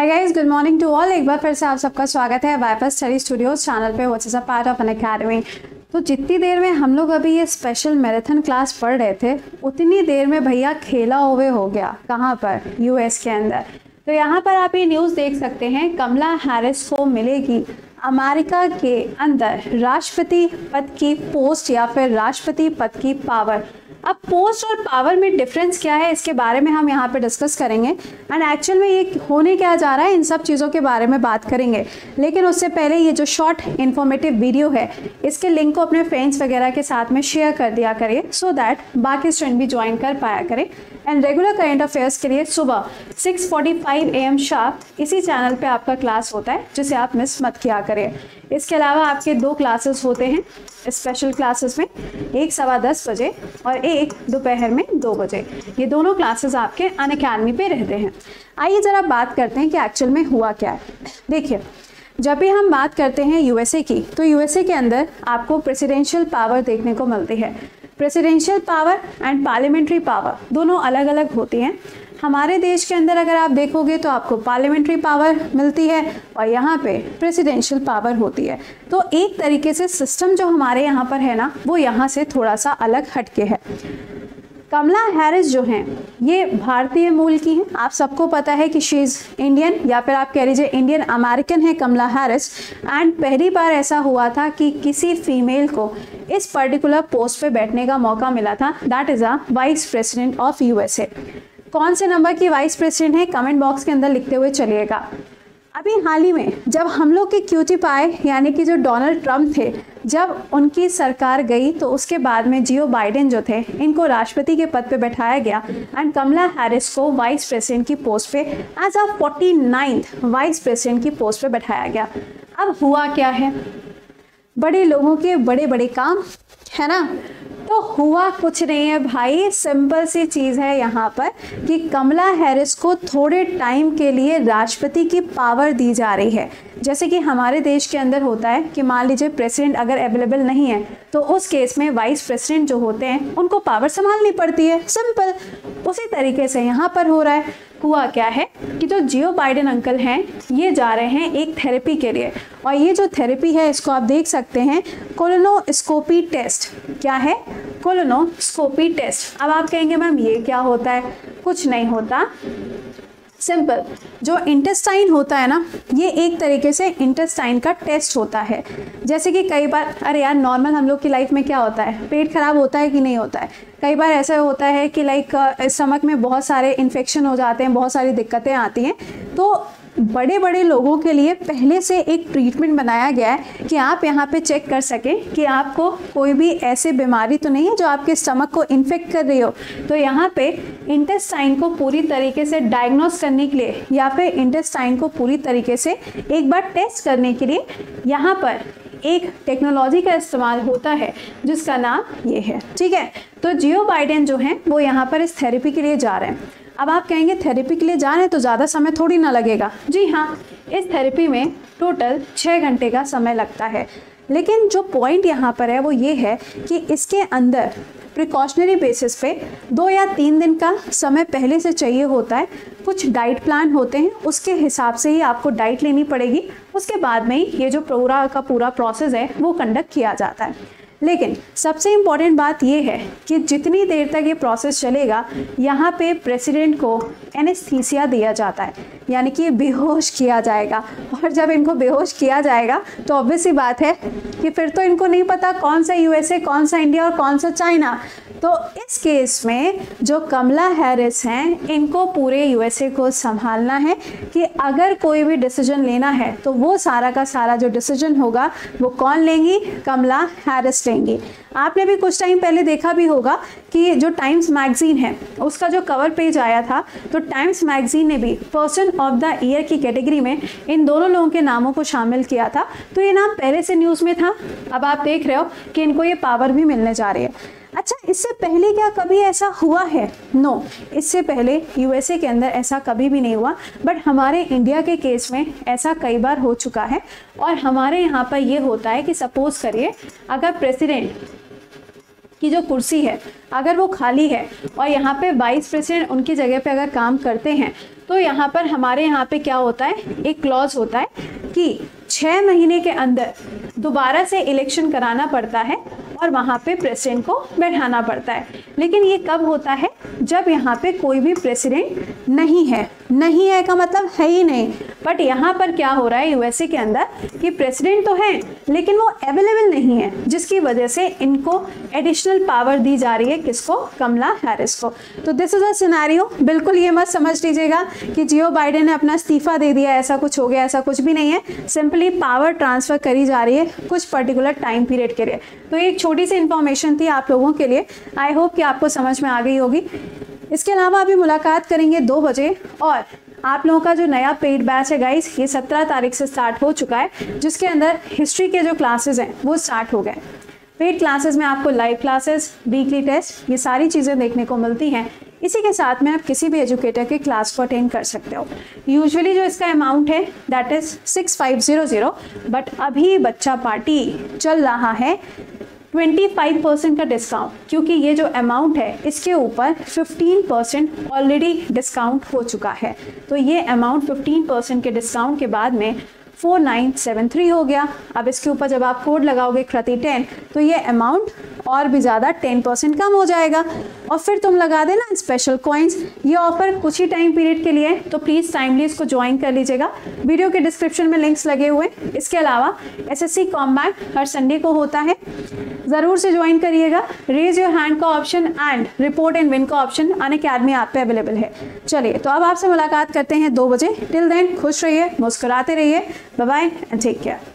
Hi guys, good morning to all. एक बार फिर से आप सबका स्वागत है वाइपस स्टडी स्टूडियोज चैनल पे, which is a part of an academy. तो जितनी देर में हम लोग अभी ये स्पेशल मैराथन क्लास पढ़ रहे थे, उतनी देर में भैया खेला ओवे हो गया। कहाँ पर? यूएस के अंदर। तो यहाँ पर आप ये न्यूज़ देख सकते हैं, कमला हैरिस को मिलेगी अमेरिका के अंदर राष्ट्रपति पद की पोस्ट या फिर राष्ट्रपति पद की पावर। अब पोस्ट और पावर में डिफरेंस क्या है, इसके बारे में हम यहाँ पे डिस्कस करेंगे एंड एक्चुअल में ये होने क्या जा रहा है, इन सब चीज़ों के बारे में बात करेंगे। लेकिन उससे पहले ये जो शॉर्ट इन्फॉर्मेटिव वीडियो है, इसके लिंक को अपने फ्रेंड्स वगैरह के साथ में शेयर कर दिया करिए, सो दैट बाकी स्टूडेंट भी ज्वाइन कर पाया करें। एंड रेगुलर करंट अफेयर्स के लिए सुबह 6:45 AM शार्प इसी चैनल पे आपका क्लास होता है, जिसे आप मिस मत किया करें। इसके अलावा आपके 2 क्लासेस होते हैं स्पेशल क्लासेस में, एक 10:15 बजे और एक दोपहर में 2 बजे। ये दोनों क्लासेस आपके अनअकैडमी पे रहते हैं। आइए ज़रा बात करते हैं कि एक्चुअल में हुआ क्या है। देखिए, जब भी हम बात करते हैं यूएसए की, तो यूएसए के अंदर आपको प्रेसिडेंशियल पावर देखने को मिलती है। Presidential power and parliamentary power दोनों अलग अलग होती हैं। हमारे देश के अंदर अगर आप देखोगे तो आपको पार्लियामेंट्री पावर मिलती है और यहाँ पे प्रेसिडेंशियल पावर होती है। तो एक तरीके से सिस्टम जो हमारे यहाँ पर है ना, वो यहाँ से थोड़ा सा अलग हटके है। कमला हैरिस जो हैं, ये भारतीय मूल की हैं। आप सबको पता है कि शी इज़ इंडियन, या फिर आप कह लीजिए इंडियन अमेरिकन है कमला हैरिस। एंड पहली बार ऐसा हुआ था कि किसी फीमेल को इस पर्टिकुलर पोस्ट पे बैठने का मौका मिला था, that is a vice president of USA. कौन से नंबर की वाइस प्रेसिडेंट है, कमेंट बॉक्स के अंदर लिखते हुए चलिएगा। अभी हाल ही में जब हम लोग के क्यूटी पाए यानी कि जो डोनाल्ड ट्रंप थे, जब उनकी सरकार गई, तो उसके बाद में जियो बाइडेन जो थे, इनको राष्ट्रपति के पद पे बैठाया गया एंड कमला हैरिस को वाइस प्रेसिडेंट की पोस्ट पे as a 49th vice president की पोस्ट पे बैठाया गया। अब हुआ क्या है, बड़े लोगों के बड़े बड़े काम, है ना। तो हुआ कुछ नहीं है भाई, सिंपल सी चीज़ है यहाँ पर कि कमला हैरिस को थोड़े टाइम के लिए राष्ट्रपति की पावर दी जा रही है। जैसे कि हमारे देश के अंदर होता है कि मान लीजिए प्रेसिडेंट अगर अवेलेबल नहीं है, तो उस केस में वाइस प्रेसिडेंट जो होते हैं उनको पावर संभालनी पड़ती है, सिंपल। उसी तरीके से यहाँ पर हो रहा है। हुआ क्या है कि जो जियो बाइडेन अंकल हैं, ये जा रहे हैं एक थेरेपी के लिए, और ये जो थेरेपी है इसको आप देख सकते हैं, कोलोनोस्कोपी टेस्ट। क्या है? Colonoscopy test. अब आप कहेंगे मैम ये क्या होता है? कुछ नहीं होता, सिंपल। जो इंटेस्टाइन होता है ना, ये एक तरीके से इंटेस्टाइन का टेस्ट होता है। जैसे कि कई बार, अरे यार नॉर्मल हम लोग की लाइफ में क्या होता है, पेट खराब होता है कि नहीं होता है। कई बार ऐसा होता है कि लाइक स्टमक में बहुत सारे इन्फेक्शन हो जाते हैं, बहुत सारी दिक्कतें आती हैं। तो बड़े बड़े लोगों के लिए पहले से एक ट्रीटमेंट बनाया गया है कि आप यहाँ पे चेक कर सकें कि आपको कोई भी ऐसी बीमारी तो नहीं है जो आपके स्टमक को इन्फेक्ट कर रही हो। तो यहाँ पे इंटेस्टाइन को पूरी तरीके से डायग्नोस करने के लिए या फिर इंटेस्टाइन को पूरी तरीके से एक बार टेस्ट करने के लिए यहाँ पर एक टेक्नोलॉजी का इस्तेमाल होता है, जिसका नाम ये है, ठीक है। तो जियो बाइडेन जो हैं, वो यहाँ पर इस थेरेपी के लिए जा रहे हैं। अब आप कहेंगे थेरेपी के लिए जा रहे हैं तो ज़्यादा समय थोड़ी ना लगेगा। जी हाँ, इस थेरेपी में टोटल 6 घंटे का समय लगता है। लेकिन जो पॉइंट यहाँ पर है वो ये है कि इसके अंदर प्रिकॉशनरी बेसिस पे 2 या 3 दिन का समय पहले से चाहिए होता है। कुछ डाइट प्लान होते हैं, उसके हिसाब से ही आपको डाइट लेनी पड़ेगी। उसके बाद में ही ये जो पूरा का पूरा प्रोसेस है वो कंडक्ट किया जाता है। लेकिन सबसे इम्पॉर्टेंट बात यह है कि जितनी देर तक ये प्रोसेस चलेगा, यहाँ पे प्रेसिडेंट को एनेस्थीसिया दिया जाता है, यानी कि बेहोश किया जाएगा। और जब इनको बेहोश किया जाएगा तो ऑब्वियस सी बात है कि फिर तो इनको नहीं पता कौन सा यूएसए, कौन सा इंडिया और कौन सा चाइना। तो इस केस में जो कमला हैरिस हैं, इनको पूरे यूएसए को संभालना है कि अगर कोई भी डिसीजन लेना है तो वो सारा का सारा जो डिसीजन होगा वो कौन लेंगी? कमला हैरिस लेंगी। आपने भी कुछ टाइम पहले देखा भी होगा कि जो टाइम्स मैगजीन है उसका जो कवर पेज आया था, तो टाइम्स मैगजीन ने भी पर्सन ऑफ द ईयर की कैटेगरी में इन दोनों लोगों के नामों को शामिल किया था। तो ये नाम पहले से न्यूज़ में था, अब आप देख रहे हो कि इनको ये पावर भी मिलने जा रही है। अच्छा, इससे पहले क्या कभी ऐसा हुआ है? नो, इससे पहले यूएसए के अंदर ऐसा कभी भी नहीं हुआ। बट हमारे इंडिया के केस में ऐसा कई बार हो चुका है। और हमारे यहाँ पर ये होता है कि सपोज करिए अगर प्रेसिडेंट की जो कुर्सी है अगर वो खाली है और यहाँ पे वाइस प्रेसिडेंट उनकी जगह पे अगर काम करते हैं, तो यहाँ पर हमारे यहाँ पे क्या होता है, एक क्लॉज होता है कि 6 महीने के अंदर दोबारा से इलेक्शन कराना पड़ता है और वहाँ पे प्रेसिडेंट को बैठाना पड़ता है। लेकिन ये कब होता है, जब यहाँ पे कोई भी प्रेसिडेंट नहीं है। नहीं है का मतलब है ही नहीं, बट यहाँ पर क्या हो रहा है यूएसए के अंदर कि प्रेसिडेंट तो है लेकिन वो अवेलेबल नहीं है, जिसकी वजह से इनको एडिशनल पावर दी जा रही है, किसको, कमला हैरिस को। तो दिस इज अ सिनेरियो। बिल्कुल ये मत समझ लीजिएगा कि जियो बाइडेन ने अपना इस्तीफा दे दिया, ऐसा कुछ हो गया, ऐसा कुछ भी नहीं है। सिंपली पावर ट्रांसफर करी जा रही है कुछ पर्टिकुलर टाइम पीरियड के लिए। तो एक छोटी सी इन्फॉर्मेशन थी आप लोगों के लिए, आई होप कि आपको समझ में आ गई होगी। इसके अलावा अभी मुलाकात करेंगे 2 बजे, और आप लोगों का जो नया पेड बैच है गाइस, ये 17 तारीख से स्टार्ट हो चुका है, जिसके अंदर हिस्ट्री के जो क्लासेस हैं वो स्टार्ट हो गए। पेड क्लासेस में आपको लाइव क्लासेस, वीकली टेस्ट, ये सारी चीज़ें देखने को मिलती हैं। इसी के साथ में आप किसी भी एजुकेटर के क्लास को अटेंड कर सकते हो। यूजुअली जो इसका अमाउंट है दैट इज़ 6500, बट अभी बच्चा पार्टी चल रहा है 25% का डिस्काउंट, क्योंकि ये जो अमाउंट है इसके ऊपर 15% ऑलरेडी डिस्काउंट हो चुका है। तो ये अमाउंट 15% के डिस्काउंट के बाद में 4973 हो गया। अब इसके ऊपर जब आप कोड लगाओगे कृति10 तो ये अमाउंट और भी ज़्यादा 10% कम हो जाएगा, और फिर तुम लगा देना स्पेशल कॉइन्स। ये ऑफर कुछ ही टाइम पीरियड के लिए, तो प्लीज़ टाइमली इसको ज्वाइन कर लीजिएगा। वीडियो के डिस्क्रिप्शन में लिंक्स लगे हुए। इसके अलावा एसएससी कॉम्बैट हर संडे को होता है, ज़रूर से ज्वाइन करिएगा। रेज योर हैंड का option and report and win का ऑप्शन अनअकैडमी ऐप पे अवेलेबल है। चलिए, तो अब आपसे मुलाकात करते हैं 2 बजे। टिल देन खुश रहिए, मुस्कुराते रहिए। Bye bye and take care.